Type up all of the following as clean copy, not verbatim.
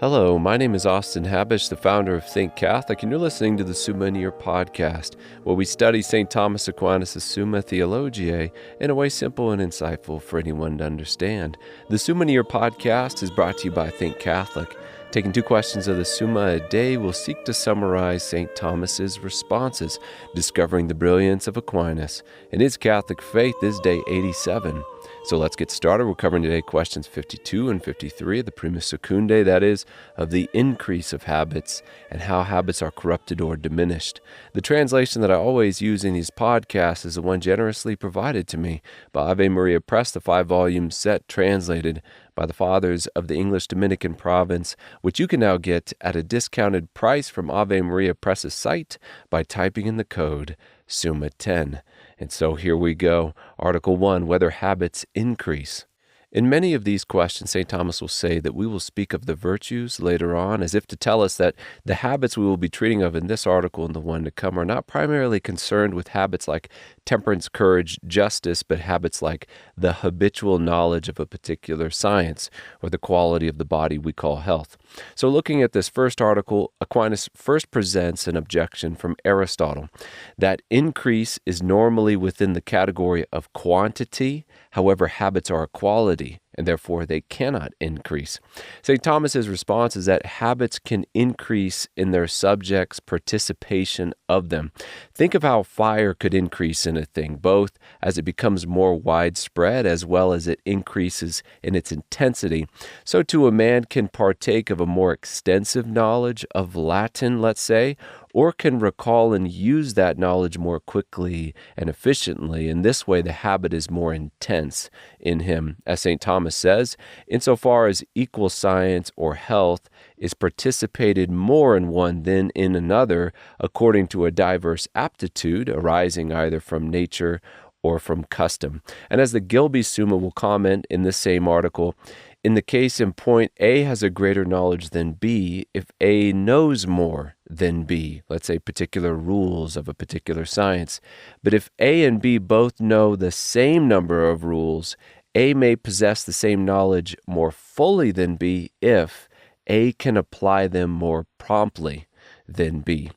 Hello, my name is Austin Habish, the founder of Think Catholic, and you're listening to the Summa podcast, where we study St. Thomas Aquinas' Summa Theologiae in a way simple and insightful for anyone to understand. The Summa podcast is brought to you by Think Catholic. Taking 2 questions of the Summa a day, we'll seek to summarize St. Thomas's responses, discovering the brilliance of Aquinas and his Catholic faith. This is day 87. So let's get started. We're covering today questions 52 and 53 of the Prima Secundae, that is, of the increase of habits and how habits are corrupted or diminished. The translation that I always use in these podcasts is the one generously provided to me by Ave Maria Press, the 5-volume set translated by the Fathers of the English Dominican province, which you can now get at a discounted price from Ave Maria Press's site by typing in the code Summa 10. And so here we go. Article 1, whether habits increase. In many of these questions, St. Thomas will say that we will speak of the virtues later on, as if to tell us that the habits we will be treating of in this article and the one to come are not primarily concerned with habits like temperance, courage, justice, but habits like the habitual knowledge of a particular science or the quality of the body we call health. So looking at this first article, Aquinas first presents an objection from Aristotle that increase is normally within the category of quantity. However, habits are a quality, and therefore they cannot increase. St. Thomas's response is that habits can increase in their subjects' participation of them. Think of how fire could increase in a thing, both as it becomes more widespread as well as it increases in its intensity. So too a man can partake of a more extensive knowledge of Latin, let's say, or can recall and use that knowledge more quickly and efficiently. In this way, the habit is more intense in him. As St. Thomas says, insofar as equal science or health is participated more in one than in another, according to a diverse aptitude arising either from nature or from custom. And as the Gilby Summa will comment in this same article, in the case in point, A has a greater knowledge than B if A knows more than B, let's say particular rules of a particular science. But if A and B both know the same number of rules, A may possess the same knowledge more fully than B if A can apply them more promptly than B.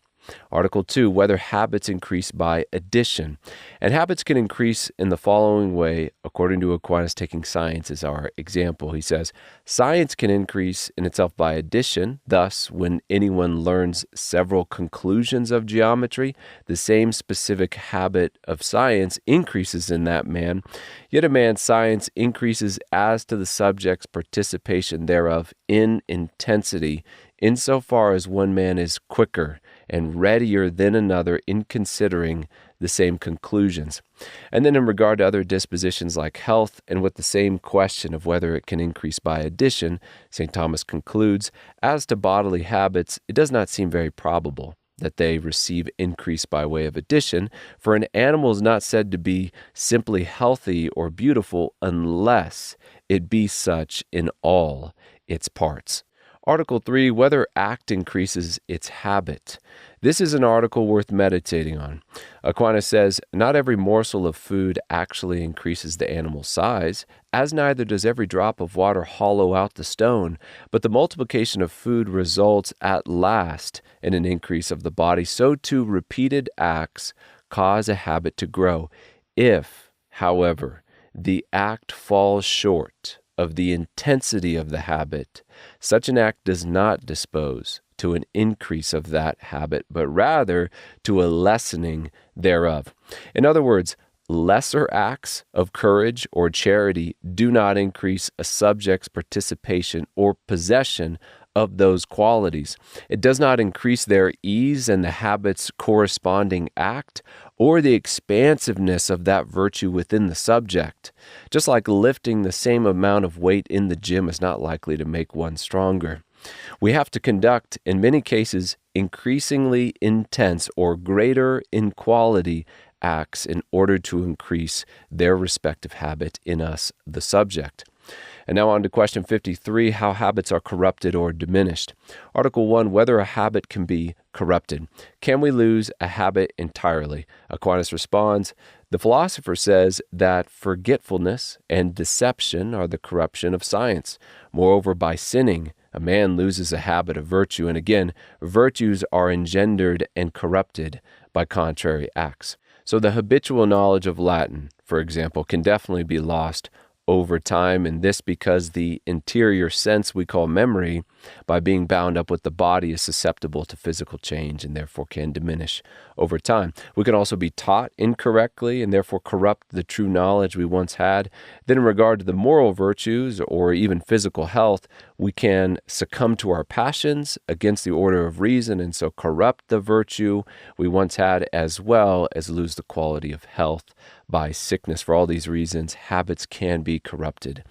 Article 2, whether habits increase by addition. And habits can increase in the following way, according to Aquinas, taking science as our example. He says, science can increase in itself by addition. Thus, when anyone learns several conclusions of geometry, the same specific habit of science increases in that man. Yet a man's science increases as to the subject's participation thereof in intensity, insofar as one man is quicker and readier than another in considering the same conclusions. And then in regard to other dispositions like health, and with the same question of whether it can increase by addition, St. Thomas concludes, as to bodily habits, it does not seem very probable that they receive increase by way of addition, for an animal is not said to be simply healthy or beautiful unless it be such in all its parts. Article 3, whether act increases its habit. This is an article worth meditating on. Aquinas says, not every morsel of food actually increases the animal's size, as neither does every drop of water hollow out the stone, but the multiplication of food results at last in an increase of the body. So too repeated acts cause a habit to grow. If, however, the act falls short of the intensity of the habit, such an act does not dispose to an increase of that habit, but rather to a lessening thereof. In other words, lesser acts of courage or charity do not increase a subject's participation or possession of those qualities. It does not increase their ease and the habit's corresponding act, or the expansiveness of that virtue within the subject. Just like lifting the same amount of weight in the gym is not likely to make one stronger. We have to conduct, in many cases, increasingly intense or greater in quality acts in order to increase their respective habit in us, the subject. And now on to question 53, how habits are corrupted or diminished. Article 1, whether a habit can be corrupted. Can we lose a habit entirely? Aquinas responds, the philosopher says that forgetfulness and deception are the corruption of science. Moreover, by sinning, A man loses a habit of virtue, and again, virtues are engendered and corrupted by contrary acts. So the habitual knowledge of Latin, for example, can definitely be lost over time, and this because the interior sense we call memory, by being bound up with the body, is susceptible to physical change and therefore can diminish over time. We can also be taught incorrectly and therefore corrupt the true knowledge we once had. Then in regard to the moral virtues or even physical health, we can succumb to our passions against the order of reason and so corrupt the virtue we once had, as well as lose the quality of health by sickness. For all these reasons, habits can be corrupted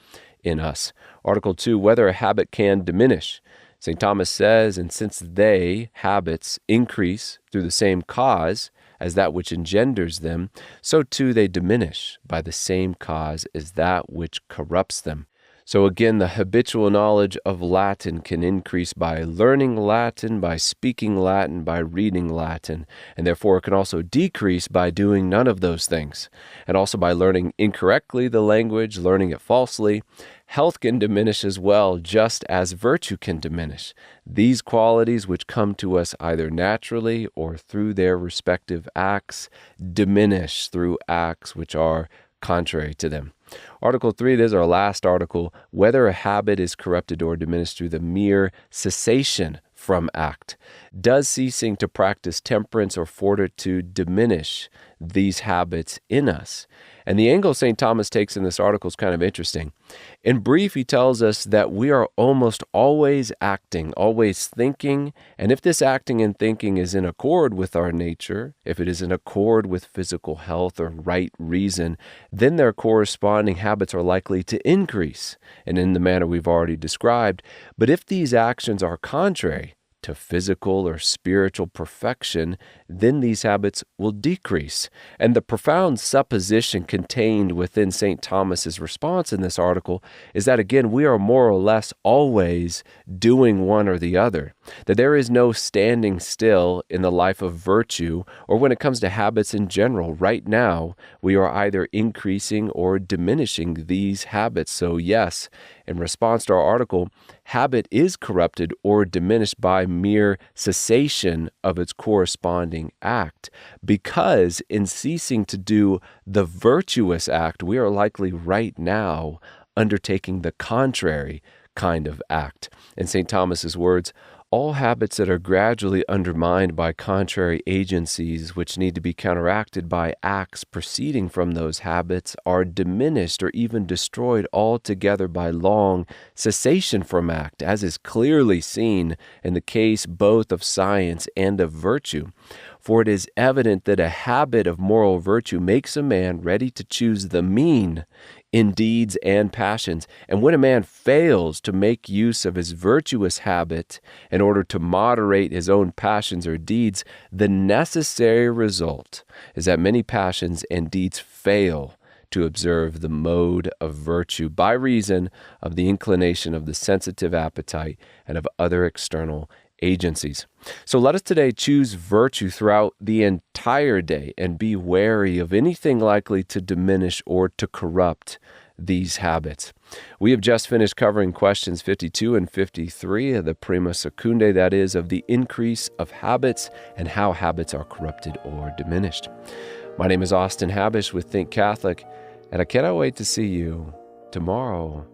in us. Article 2, whether a habit can diminish. St. Thomas says, and since they, habits, increase through the same cause as that which engenders them, so too they diminish by the same cause as that which corrupts them. So again, the habitual knowledge of Latin can increase by learning Latin, by speaking Latin, by reading Latin, and therefore it can also decrease by doing none of those things, and also by learning incorrectly the language, learning it falsely. Health can diminish as well, just as virtue can diminish. These qualities, which come to us either naturally or through their respective acts, diminish through acts which are contrary to them. Article 3, this is our last article, whether a habit is corrupted or diminished through the mere cessation from act. Does ceasing to practice temperance or fortitude diminish these habits in us? And the angle St. Thomas takes in this article is kind of interesting. In brief, he tells us that we are almost always acting, always thinking, and if this acting and thinking is in accord with our nature, if it is in accord with physical health or right reason, then their corresponding habits are likely to increase, and in the manner we've already described. But if these actions are contrary to physical or spiritual perfection, then these habits will decrease. And the profound supposition contained within St. Thomas's response in this article is that, again, we are more or less always doing one or the other, that there is no standing still in the life of virtue or when it comes to habits in general. Right now, we are either increasing or diminishing these habits. So yes, in response to our article, habit is corrupted or diminished by mere cessation of its corresponding act, because in ceasing to do the virtuous act, we are likely right now undertaking the contrary kind of act. In St. Thomas's words, all habits that are gradually undermined by contrary agencies which need to be counteracted by acts proceeding from those habits are diminished or even destroyed altogether by long cessation from act, as is clearly seen in the case both of science and of virtue. For it is evident that a habit of moral virtue makes a man ready to choose the mean in deeds and passions. And when a man fails to make use of his virtuous habit in order to moderate his own passions or deeds, the necessary result is that many passions and deeds fail to observe the mode of virtue by reason of the inclination of the sensitive appetite and of other external agencies. So let us today choose virtue throughout the entire day and be wary of anything likely to diminish or to corrupt these habits. We have just finished covering questions 52 and 53 of the Prima Secundae, that is, of the increase of habits and how habits are corrupted or diminished. My name is Austin Habish with Think Catholic, and I cannot wait to see you tomorrow.